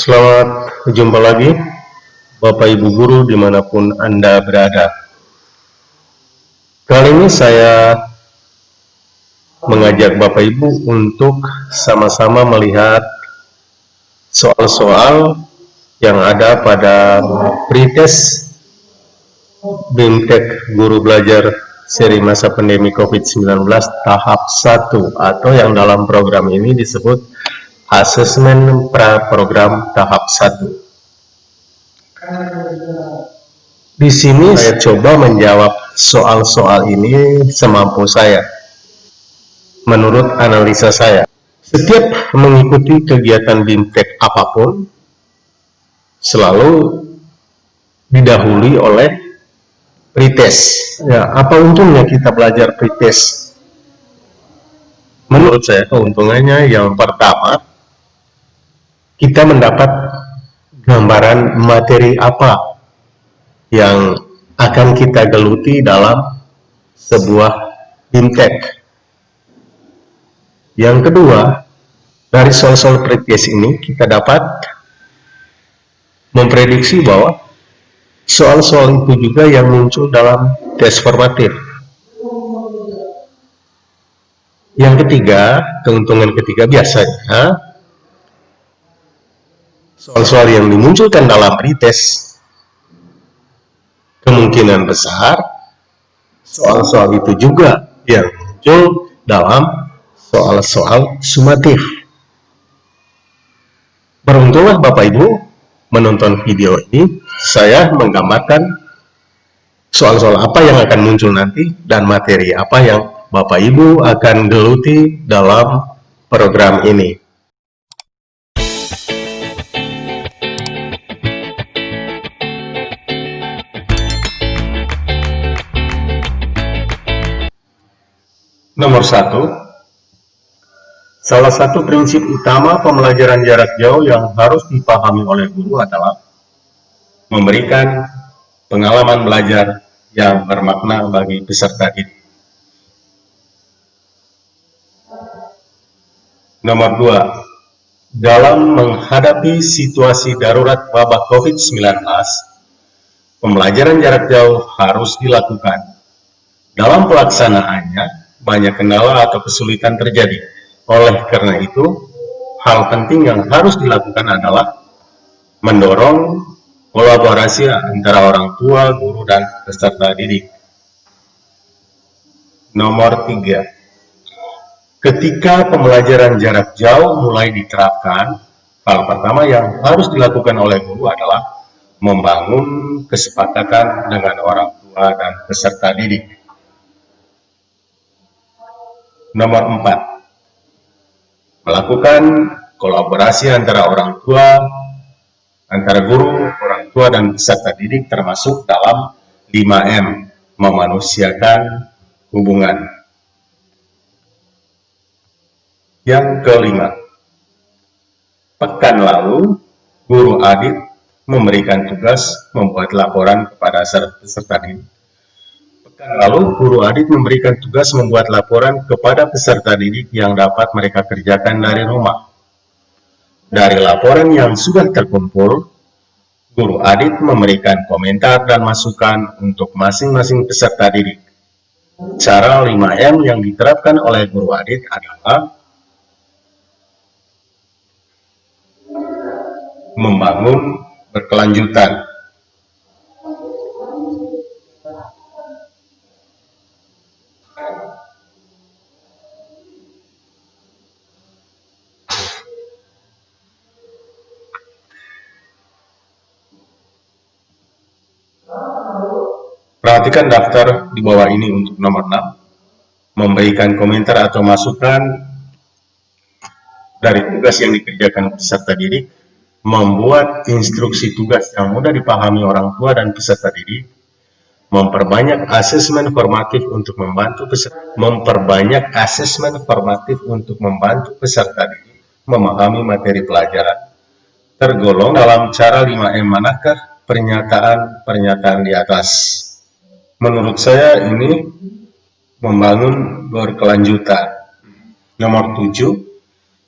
Selamat jumpa lagi Bapak Ibu Guru dimanapun Anda berada. Kali ini saya mengajak Bapak Ibu untuk sama-sama melihat soal-soal yang ada pada pretest BIMTEK Guru Belajar seri masa pandemi COVID-19 tahap 1 atau yang dalam program ini disebut Asesmen Pra-Program tahap 1. Di sini saya coba menjawab soal-soal ini semampu saya. Menurut analisa saya, setiap mengikuti kegiatan BIMTEK apapun selalu didahului oleh pretest. Ya, apa untungnya kita belajar pretest? Menurut saya keuntungannya yang pertama, kita mendapat gambaran materi apa yang akan kita geluti dalam sebuah BIMTEK. Yang kedua, dari soal-soal pretest ini kita dapat memprediksi bahwa soal-soal itu juga yang muncul dalam tes formatif. Yang ketiga, keuntungan ketiga biasanya soal-soal yang dimunculkan dalam pretest kemungkinan besar soal-soal itu juga yang muncul dalam soal-soal sumatif. Beruntunglah Bapak Ibu menonton video ini, saya menggambarkan soal-soal apa yang akan muncul nanti dan materi apa yang Bapak Ibu akan geluti dalam program ini. Nomor 1, salah satu prinsip utama pembelajaran jarak jauh yang harus dipahami oleh guru adalah memberikan pengalaman belajar yang bermakna bagi peserta didik. Nomor 2, dalam menghadapi situasi darurat wabah COVID-19, pembelajaran jarak jauh harus dilakukan. Dalam pelaksanaannya, banyak kendala atau kesulitan terjadi. Oleh karena itu, hal penting yang harus dilakukan adalah mendorong kolaborasi antara orang tua, guru, dan peserta didik. Nomor 3, ketika pembelajaran jarak jauh mulai diterapkan, hal pertama yang harus dilakukan oleh guru adalah membangun kesepakatan dengan orang tua dan peserta didik. Nomor 4, melakukan kolaborasi antara orang tua, antara guru, orang tua, dan peserta didik termasuk dalam 5M, memanusiakan hubungan. Yang kelima, pekan lalu guru Adit memberikan tugas membuat laporan kepada peserta didik. Lalu, Guru Adit memberikan tugas membuat laporan kepada peserta didik yang dapat mereka kerjakan dari rumah. Dari laporan yang sudah terkumpul, Guru Adit memberikan komentar dan masukan untuk masing-masing peserta didik. Cara 5M yang diterapkan oleh Guru Adit adalah membangun berkelanjutan. Perhatikan daftar di bawah ini untuk nomor 6, memberikan komentar atau masukan dari tugas yang dikerjakan peserta didik, membuat instruksi tugas yang mudah dipahami orang tua dan peserta didik, memperbanyak asesmen formatif untuk membantu peserta didik memahami materi pelajaran, tergolong dalam cara 5M manakah pernyataan-pernyataan di atas. Menurut saya ini membangun berkelanjutan. Nomor 7,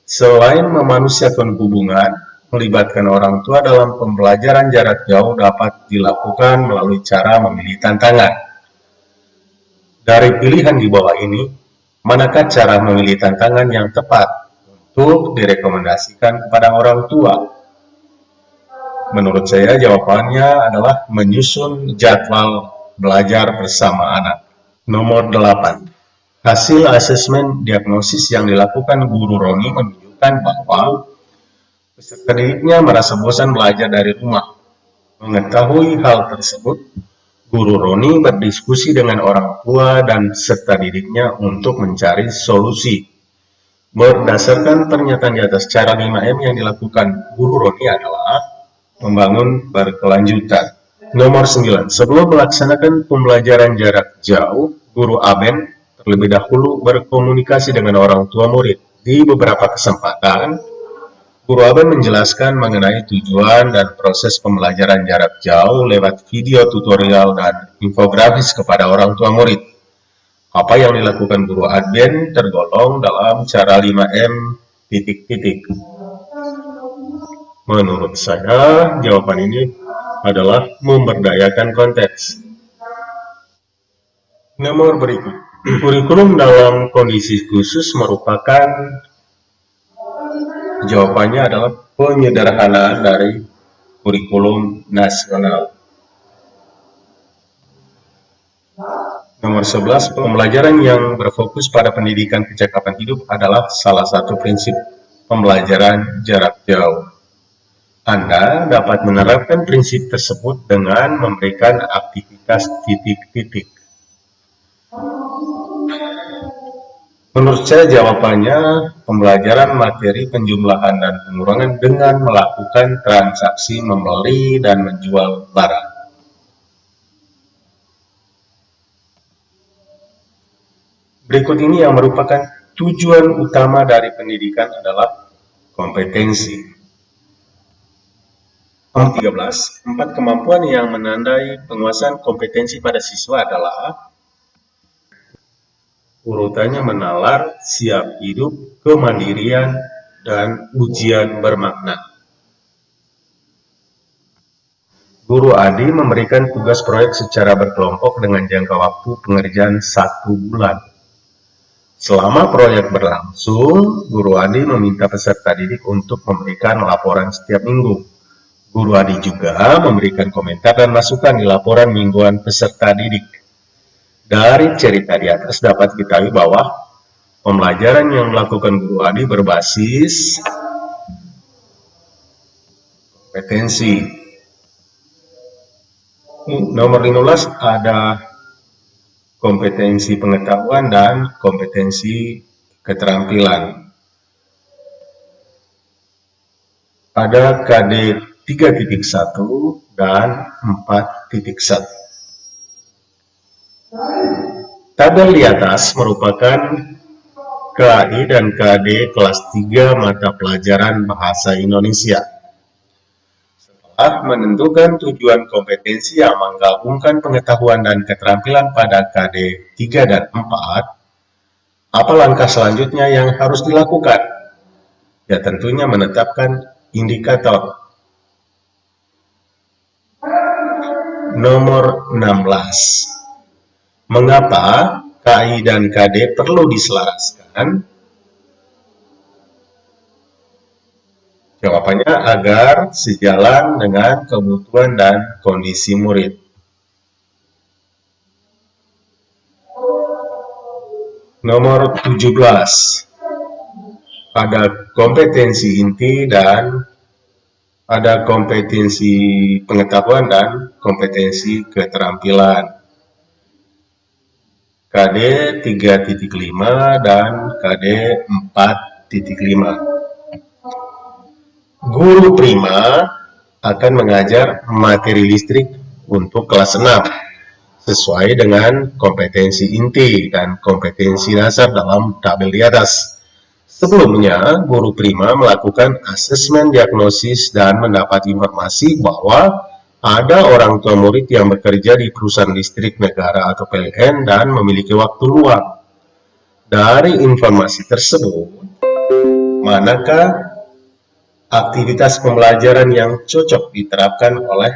selain memanusiakan hubungan, melibatkan orang tua dalam pembelajaran jarak jauh dapat dilakukan melalui cara memilih tantangan. Dari pilihan di bawah ini, manakah cara memilih tantangan yang tepat untuk direkomendasikan kepada orang tua? Menurut saya jawabannya adalah menyusun jadwal belajar bersama anak. Nomor 8. Hasil asesmen diagnosis yang dilakukan guru Roni menunjukkan bahwa peserta didiknya merasa bosan belajar dari rumah. Mengetahui hal tersebut, guru Roni berdiskusi dengan orang tua dan peserta didiknya untuk mencari solusi. Berdasarkan pernyataan di atas, cara 5M yang dilakukan guru Roni adalah membangun berkelanjutan. Nomor 9. Sebelum melaksanakan pembelajaran jarak jauh, guru Aben terlebih dahulu berkomunikasi dengan orang tua murid. Di beberapa kesempatan, guru Aben menjelaskan mengenai tujuan dan proses pembelajaran jarak jauh lewat video tutorial dan infografis kepada orang tua murid. Apa yang dilakukan guru Aben tergolong dalam cara 5M... Menurut saya, jawaban ini adalah memberdayakan konteks. Nomor berikut. Kurikulum dalam kondisi khusus merupakan, jawabannya adalah penyederhanaan dari kurikulum nasional. Nomor 11, pembelajaran yang berfokus pada pendidikan kecakapan hidup adalah salah satu prinsip pembelajaran jarak jauh. Anda dapat menerapkan prinsip tersebut dengan memberikan aktivitas titik-titik. Menurut saya jawabannya pembelajaran materi penjumlahan dan pengurangan dengan melakukan transaksi membeli dan menjual barang. Berikut ini yang merupakan tujuan utama dari pendidikan adalah kompetensi. Nomor 13, 4 kemampuan yang menandai penguasaan kompetensi pada siswa adalah urutannya menalar, siap hidup, kemandirian, dan ujian bermakna. Guru Adi memberikan tugas proyek secara berkelompok dengan jangka waktu pengerjaan 1 bulan. Selama proyek berlangsung, Guru Adi meminta peserta didik untuk memberikan laporan setiap minggu. Guru Adi juga memberikan komentar dan masukan di laporan mingguan peserta didik. Dari cerita di atas dapat diketahui bahwa pembelajaran yang dilakukan Guru Adi berbasis kompetensi. Nomor 15 ada kompetensi pengetahuan dan kompetensi keterampilan. Ada KD 3.1 dan 4.1. Tabel di atas merupakan KAI dan KD kelas 3 mata pelajaran Bahasa Indonesia. Setelah menentukan tujuan kompetensi yang menggabungkan pengetahuan dan keterampilan pada KD 3 dan 4, apa langkah selanjutnya yang harus dilakukan? Ya tentunya menetapkan indikator. Nomor 16. Mengapa KI dan KD perlu diselaraskan? Jawabannya agar sejalan dengan kebutuhan dan kondisi murid. Nomor 17. Ada kompetensi inti dan ada kompetensi pengetahuan dan kompetensi keterampilan. KD 3.5 dan KD 4.5. Guru prima akan mengajar materi listrik untuk kelas 6 sesuai dengan kompetensi inti dan kompetensi dasar dalam tabel di atas. Sebelumnya, guru prima melakukan asesmen diagnosis dan mendapat informasi bahwa ada orang tua murid yang bekerja di perusahaan listrik negara atau PLN dan memiliki waktu luang. Dari informasi tersebut, manakah aktivitas pembelajaran yang cocok diterapkan oleh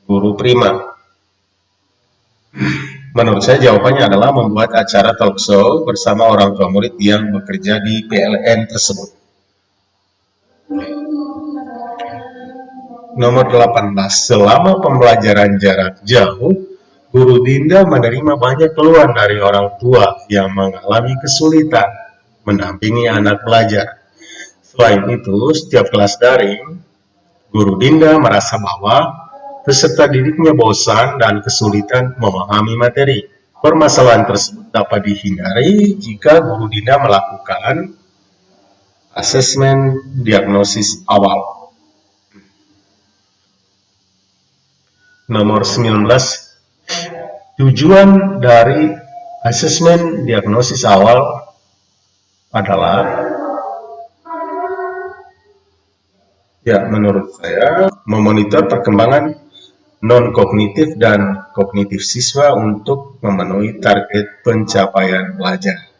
guru prima? Menurut saya jawabannya adalah membuat acara talk show bersama orang tua murid yang bekerja di PLN tersebut. Nomor 18. Selama pembelajaran jarak jauh, Guru Dinda menerima banyak keluhan dari orang tua yang mengalami kesulitan mendampingi anak belajar. Selain itu, setiap kelas daring, Guru Dinda merasa bahwa peserta didiknya bosan dan kesulitan memahami materi. Permasalahan tersebut dapat dihindari jika Guru Dinda melakukan asesmen diagnosis awal. Nomor 19. Tujuan dari asesmen diagnosis awal adalah menurut saya memonitor perkembangan non-kognitif dan kognitif siswa untuk memenuhi target pencapaian belajar.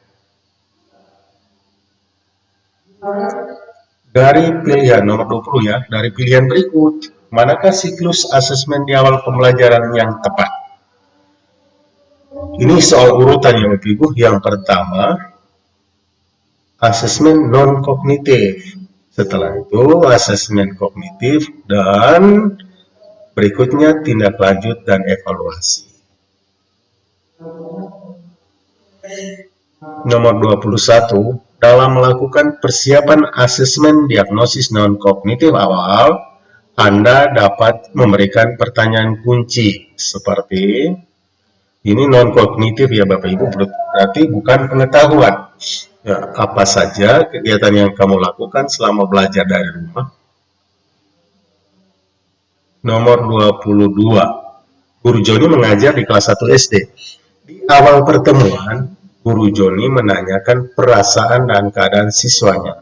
Dari pilihan nomor 20 dari pilihan berikut, manakah siklus asesmen di awal pembelajaran yang tepat? Ini soal urutan yang Ibu. Yang pertama, asesmen non-kognitif. Setelah itu, asesmen kognitif, dan berikutnya tindak lanjut dan evaluasi. Nomor 21, dalam melakukan persiapan asesmen diagnosis non-kognitif awal, Anda dapat memberikan pertanyaan kunci seperti, ini non-kognitif ya Bapak Ibu, berarti bukan pengetahuan. Apa saja kegiatan yang kamu lakukan selama belajar dari rumah? Nomor 22, Guru Joni mengajar di kelas 1 SD. Di awal pertemuan, Guru Joni menanyakan perasaan dan keadaan siswanya.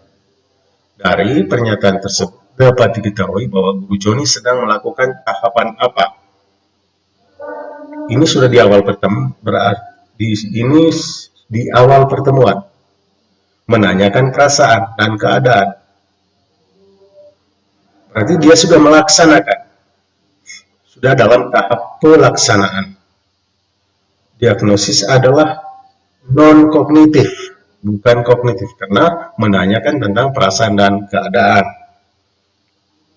Dari pernyataan tersebut dapat diketahui bahwa Guru Joni sedang melakukan tahapan apa. Ini sudah di awal pertemuan, berarti ini di awal pertemuan. Menanyakan perasaan dan keadaan. Berarti dia sudah melaksanakan. Sudah dalam tahap pelaksanaan. Diagnosis adalah non-kognitif, bukan kognitif, karena menanyakan tentang perasaan dan keadaan.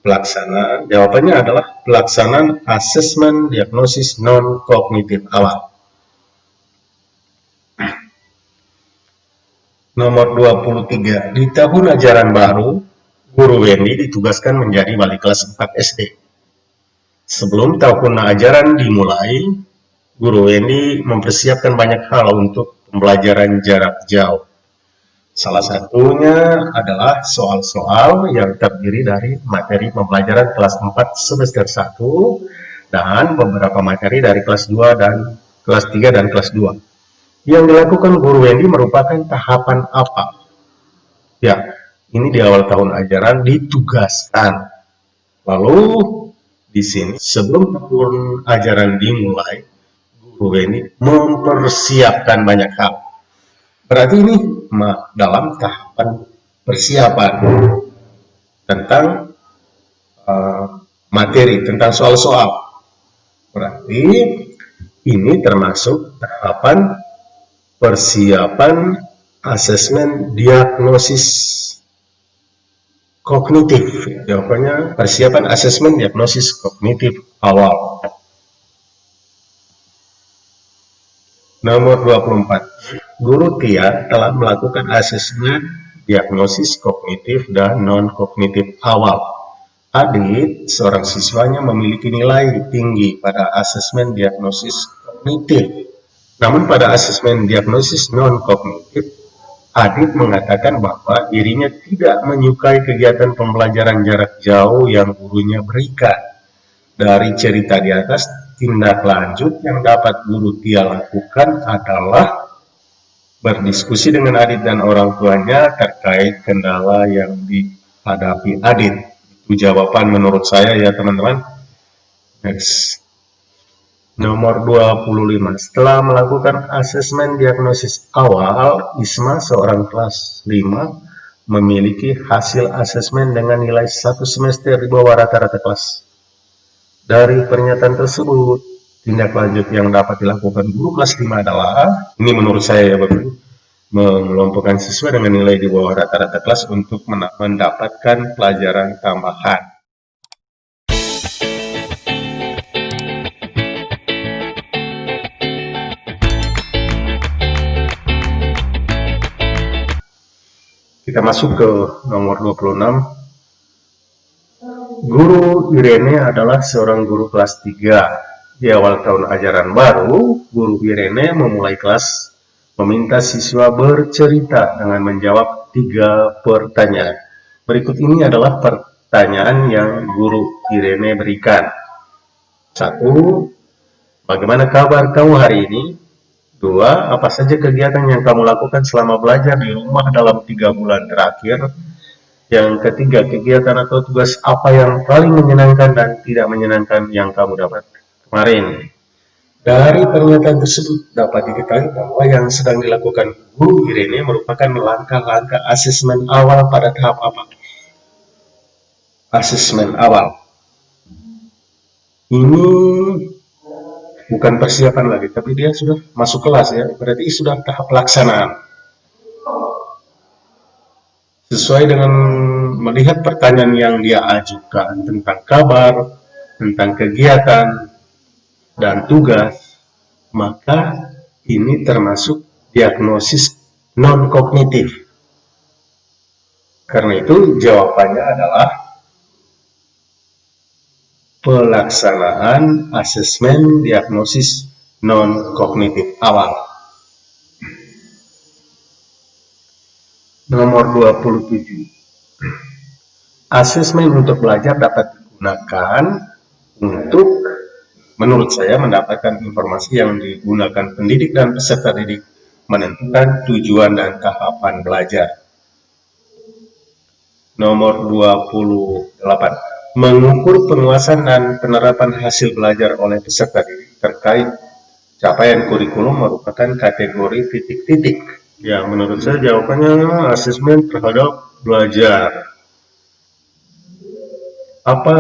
Pelaksanaan, jawabannya adalah pelaksanaan asesmen diagnosis non-kognitif awal. Nomor 23, di tahun ajaran baru, Guru Wendy ditugaskan menjadi wali kelas 4 SD. Sebelum tahun ajaran dimulai, Guru Wendy mempersiapkan banyak hal untuk pembelajaran jarak jauh. Salah satunya adalah soal-soal yang terdiri dari materi pembelajaran kelas 4 semester 1 dan beberapa materi dari kelas 2 dan kelas 3 dan kelas 2. Yang dilakukan Guru Wendy merupakan tahapan apa? Ini di awal tahun ajaran ditugaskan. Lalu di sini sebelum tahun ajaran dimulai, Guru Wendy mempersiapkan banyak hal. Berarti ini dalam tahapan persiapan tentang materi, tentang soal-soal. Berarti ini termasuk tahapan persiapan asesmen diagnosis kognitif. Jawabannya persiapan asesmen diagnosis kognitif awal. Nomor 24. Guru Tia telah melakukan asesmen diagnosis kognitif dan non-kognitif awal. Adit, seorang siswanya, memiliki nilai tinggi pada asesmen diagnosis kognitif. Namun pada asesmen diagnosis non-kognitif, Adit mengatakan bahwa dirinya tidak menyukai kegiatan pembelajaran jarak jauh yang gurunya berikan. Dari cerita di atas, tindak lanjut yang dapat Guru Tia lakukan adalah berdiskusi dengan Adit dan orang tuanya terkait kendala yang dihadapi Adit. Itu jawaban menurut saya ya teman-teman. Next. Nomor 25. Setelah melakukan asesmen diagnosis awal, Isma, seorang kelas 5, memiliki hasil asesmen dengan nilai 1 semester di bawah rata-rata kelas. Dari pernyataan tersebut, tindak lanjut yang dapat dilakukan guru kelas 5 adalah, ini menurut saya ya Bapak, mengelompokkan siswa dengan nilai di bawah rata-rata kelas untuk mendapatkan pelajaran tambahan. Kita masuk ke nomor 26. Guru Irene adalah seorang guru kelas 3. Di awal tahun ajaran baru, guru Irene memulai kelas meminta siswa bercerita dengan menjawab 3 pertanyaan. Berikut ini adalah pertanyaan yang guru Irene berikan. 1. Bagaimana kabar kamu hari ini? 2. Apa saja kegiatan yang kamu lakukan selama belajar di rumah dalam 3 bulan terakhir? Yang ketiga, kegiatan atau tugas apa yang paling menyenangkan dan tidak menyenangkan yang kamu dapat kemarin? Dari pernyataan tersebut dapat diketahui bahwa yang sedang dilakukan guru Irene merupakan langkah-langkah asesmen awal pada tahap apa? Asesmen awal. Ini bukan persiapan lagi, tapi dia sudah masuk kelas ya, berarti sudah tahap pelaksanaan. Sesuai dengan melihat pertanyaan yang dia ajukan tentang kabar, tentang kegiatan, dan tugas, maka ini termasuk diagnosis non-kognitif. Karena itu jawabannya adalah pelaksanaan asesmen diagnosis non-kognitif awal. Nomor 27. Asesmen untuk belajar dapat digunakan untuk, menurut saya, mendapatkan informasi yang digunakan pendidik dan peserta didik menentukan tujuan dan tahapan belajar. Nomor 28. Mengukur penguasaan dan penerapan hasil belajar oleh peserta didik terkait capaian kurikulum merupakan kategori titik-titik. Ya, menurut saya jawabannya asesmen terhadap belajar. Apa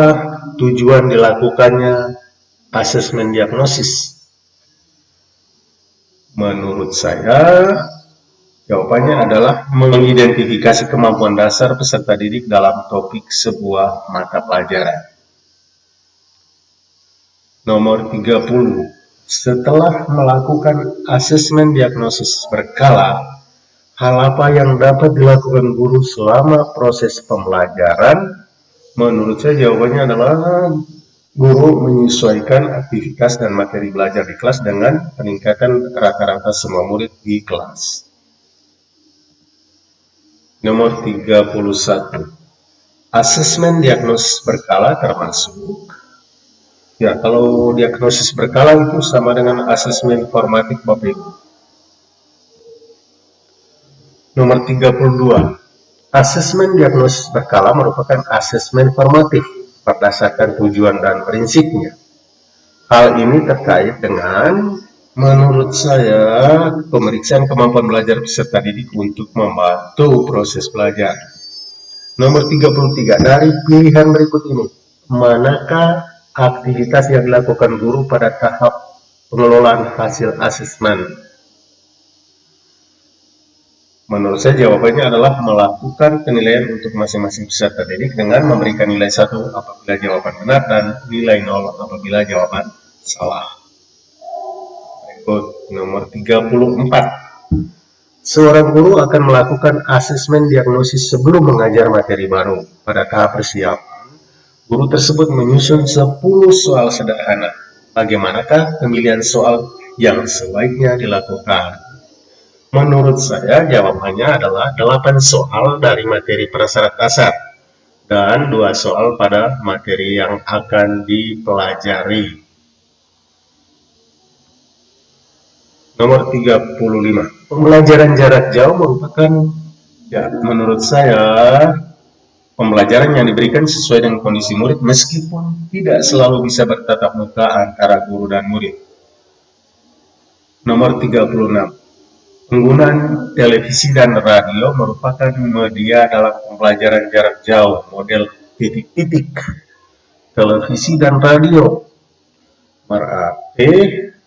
tujuan dilakukannya asesmen diagnosis? Menurut saya, jawabannya adalah mengidentifikasi kemampuan dasar peserta didik dalam topik sebuah mata pelajaran. Nomor 30. Setelah melakukan asesmen diagnosis berkala, hal apa yang dapat dilakukan guru selama proses pembelajaran? Menurut saya jawabannya adalah guru menyesuaikan aktivitas dan materi belajar di kelas dengan peningkatan rata-rata semua murid di kelas. Nomor 31. Asesmen diagnosis berkala termasuk, ya, kalau diagnosis berkala itu sama dengan asesmen formatif Bapak Ibu. Nomor 32. Asesmen diagnosis berkala merupakan asesmen formatif berdasarkan tujuan dan prinsipnya. Hal ini terkait dengan, menurut saya, pemeriksaan kemampuan belajar peserta didik untuk membantu proses belajar. Nomor 33. Dari pilihan berikut ini, manakah aktivitas yang dilakukan guru pada tahap pengelolaan hasil asesmen? Menurut saya jawabannya adalah melakukan penilaian untuk masing-masing peserta didik dengan memberikan nilai 1 apabila jawaban benar dan nilai 0 apabila jawaban salah. Berikut nomor 34. Seorang guru akan melakukan asesmen diagnosis sebelum mengajar materi baru. Pada tahap persiapan, guru tersebut menyusun 10 soal sederhana. Bagaimanakah pemilihan soal yang sebaiknya dilakukan? Menurut saya jawabannya adalah 8 soal dari materi prasyarat dasar dan 2 soal pada materi yang akan dipelajari. Nomor 35. Pembelajaran jarak jauh merupakan, ya, menurut saya, pembelajaran yang diberikan sesuai dengan kondisi murid meskipun tidak selalu bisa bertatap muka antara guru dan murid. Nomor 36. Penggunaan televisi dan radio merupakan media dalam pembelajaran jarak jauh model titik-titik. Televisi dan radio berarti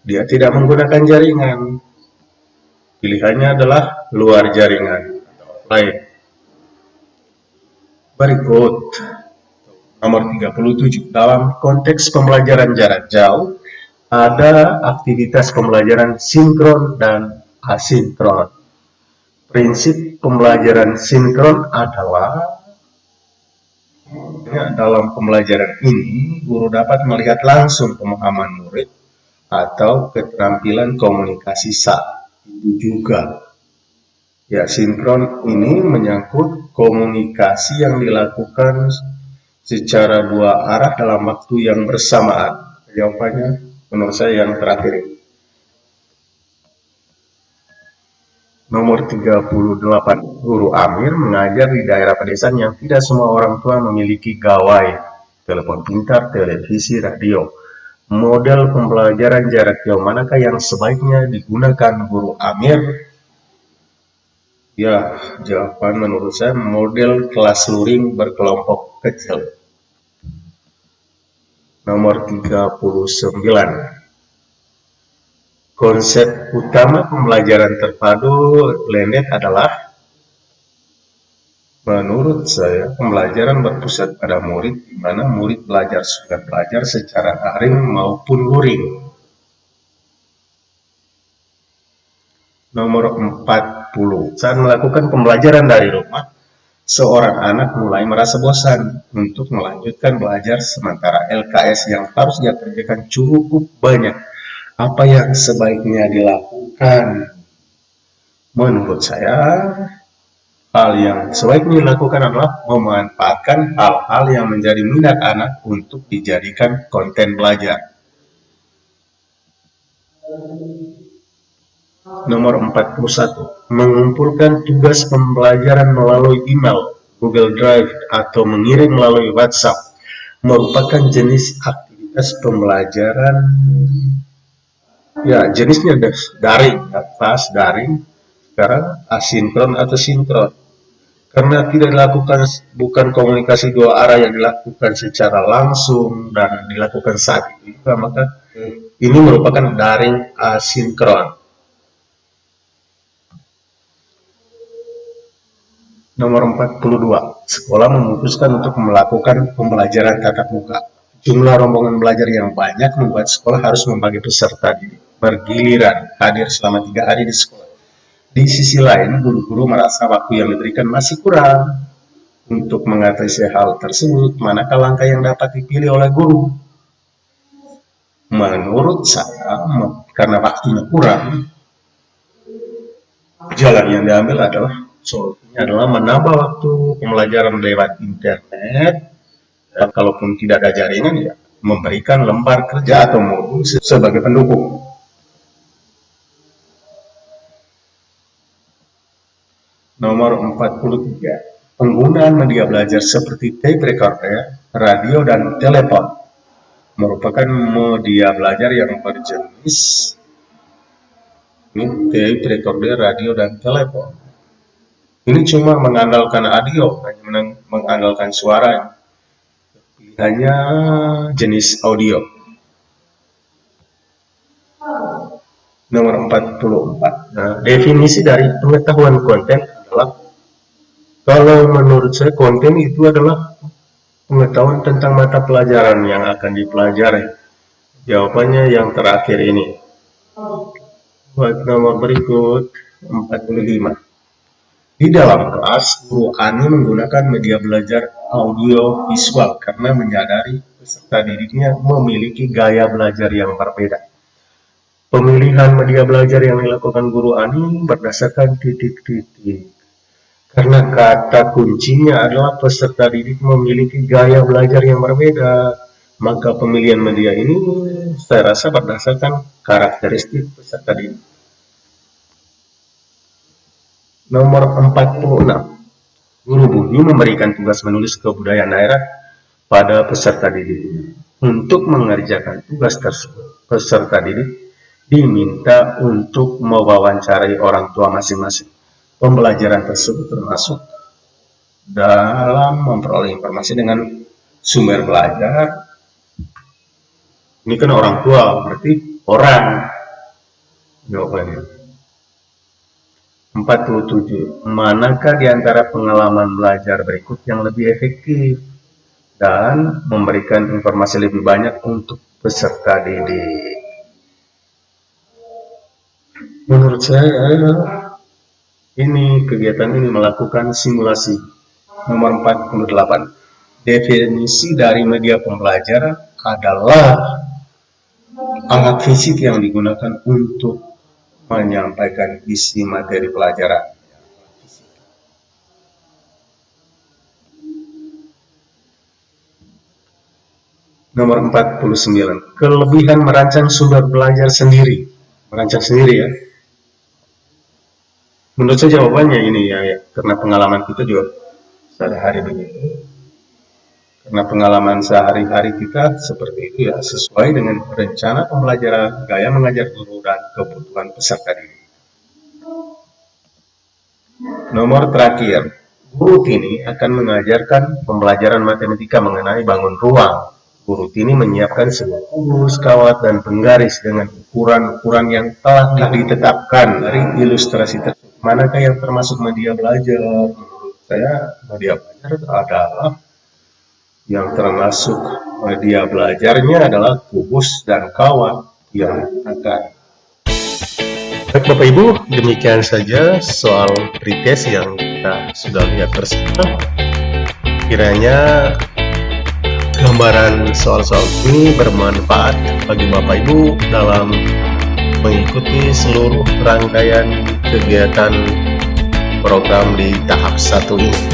dia tidak menggunakan jaringan. Pilihannya adalah luar jaringan atau offline. Berikut nomor 37. Dalam konteks pembelajaran jarak jauh, ada aktivitas pembelajaran sinkron dan asinkron. Prinsip pembelajaran sinkron adalah dalam pembelajaran ini, guru dapat melihat langsung pemahaman murid atau keterampilan komunikasi saat itu juga. Ya, sinkron ini menyangkut komunikasi yang dilakukan secara dua arah dalam waktu yang bersamaan. Jawabannya menurut saya yang terakhir ini. Nomor 38. Guru Amir mengajar di daerah pedesaan yang tidak semua orang tua memiliki gawai, telepon pintar, televisi, radio. Model pembelajaran jarak jauh manakah yang sebaiknya digunakan Guru Amir? Ya, jawaban menurut saya model kelas luring berkelompok kecil. Nomor 39. Konsep utama pembelajaran terpadu blended adalah, menurut saya, pembelajaran berpusat pada murid, di mana murid sudah belajar secara daring maupun luring. Nomor 40. Saat melakukan pembelajaran dari rumah, seorang anak mulai merasa bosan untuk melanjutkan belajar, sementara LKS yang harus dia kerjakan cukup banyak. Apa yang sebaiknya dilakukan? Menurut saya, hal yang sebaiknya dilakukan adalah memanfaatkan hal-hal yang menjadi minat anak untuk dijadikan konten belajar. Nomor 41. Mengumpulkan tugas pembelajaran melalui email, Google Drive, atau mengirim melalui WhatsApp merupakan jenis aktivitas pembelajaran. Ya, jenisnya daring, kelas daring, sekarang asinkron atau sinkron. Karena tidak dilakukan, bukan komunikasi dua arah yang dilakukan secara langsung dan dilakukan saat itu juga, maka ini merupakan daring asinkron. Nomor 42. Sekolah memutuskan untuk melakukan pembelajaran tatap muka. Jumlah rombongan belajar yang banyak membuat sekolah harus membagi peserta didik bergiliran hadir selama 3 hari di sekolah. Di sisi lain, guru-guru merasa waktu yang diberikan masih kurang. Untuk mengatasi hal tersebut, manakah langkah yang dapat dipilih oleh guru? Menurut saya, karena waktunya kurang, jalan yang diambil adalah solusinya adalah menambah waktu pembelajaran lewat internet. Dan kalaupun tidak ada jaringan, ya memberikan lembar kerja atau modul sebagai pendukung. Nomor 43. Penggunaan media belajar seperti tape recorder, radio, dan telepon merupakan media belajar yang berjenis tape recorder, radio, dan telepon. Ini cuma mengandalkan audio, hanya mengandalkan suara. Pilihannya jenis audio. Nomor 44. Nah, definisi dari pengetahuan konten adalah, kalau menurut saya konten itu adalah pengetahuan tentang mata pelajaran yang akan dipelajari. Jawabannya yang terakhir ini. Buat nomor berikut 45. Di dalam kelas, Guru Ani menggunakan media belajar audio visual karena menyadari peserta didiknya memiliki gaya belajar yang berbeda. Pemilihan media belajar yang dilakukan Guru Ani berdasarkan titik-titik. Karena kata kuncinya adalah peserta didik memiliki gaya belajar yang berbeda, maka pemilihan media ini saya rasa berdasarkan karakteristik peserta didik. Nomor 46. Guru Budi memberikan tugas menulis kebudayaan daerah pada peserta didiknya. Untuk mengerjakan tugas tersebut, peserta didik diminta untuk mewawancarai orang tua masing-masing. Pembelajaran tersebut termasuk dalam memperoleh informasi dengan sumber belajar. Ini kan orang tua, berarti orang. Jawabannya 47. Manakah di antara pengalaman belajar berikut yang lebih efektif dan memberikan informasi lebih banyak untuk peserta didik? Menurut saya, kegiatan ini melakukan simulasi. Nomor 48. Definisi dari media pembelajaran adalah alat fisik yang digunakan untuk menyampaikan isi materi pelajaran. Nomor 49. Kelebihan merancang sumber belajar sendiri. Merancang sendiri ya. Menurut saya jawabannya ini ya, karena pengalaman kita juga sehari-hari begitu. Karena pengalaman sehari-hari kita seperti itu ya, sesuai dengan rencana pembelajaran, gaya mengajar guru, dan kebutuhan peserta didik. Nomor terakhir, guru Tini akan mengajarkan pembelajaran matematika mengenai bangun ruang. Guru Tini menyiapkan sebuah kubus, kawat, dan penggaris dengan ukuran-ukuran yang telah ditetapkan dari ilustrasi tersebut. Manakah yang termasuk media belajar? Menurut saya, media belajar adalah yang termasuk media belajarnya adalah kubus dan kawat yang akan. Baik Bapak Ibu, demikian saja soal pretest yang kita sudah lihat bersama. Kiranya gambaran soal-soal ini bermanfaat bagi Bapak Ibu dalam mengikuti seluruh rangkaian kegiatan program di tahap 1 ini.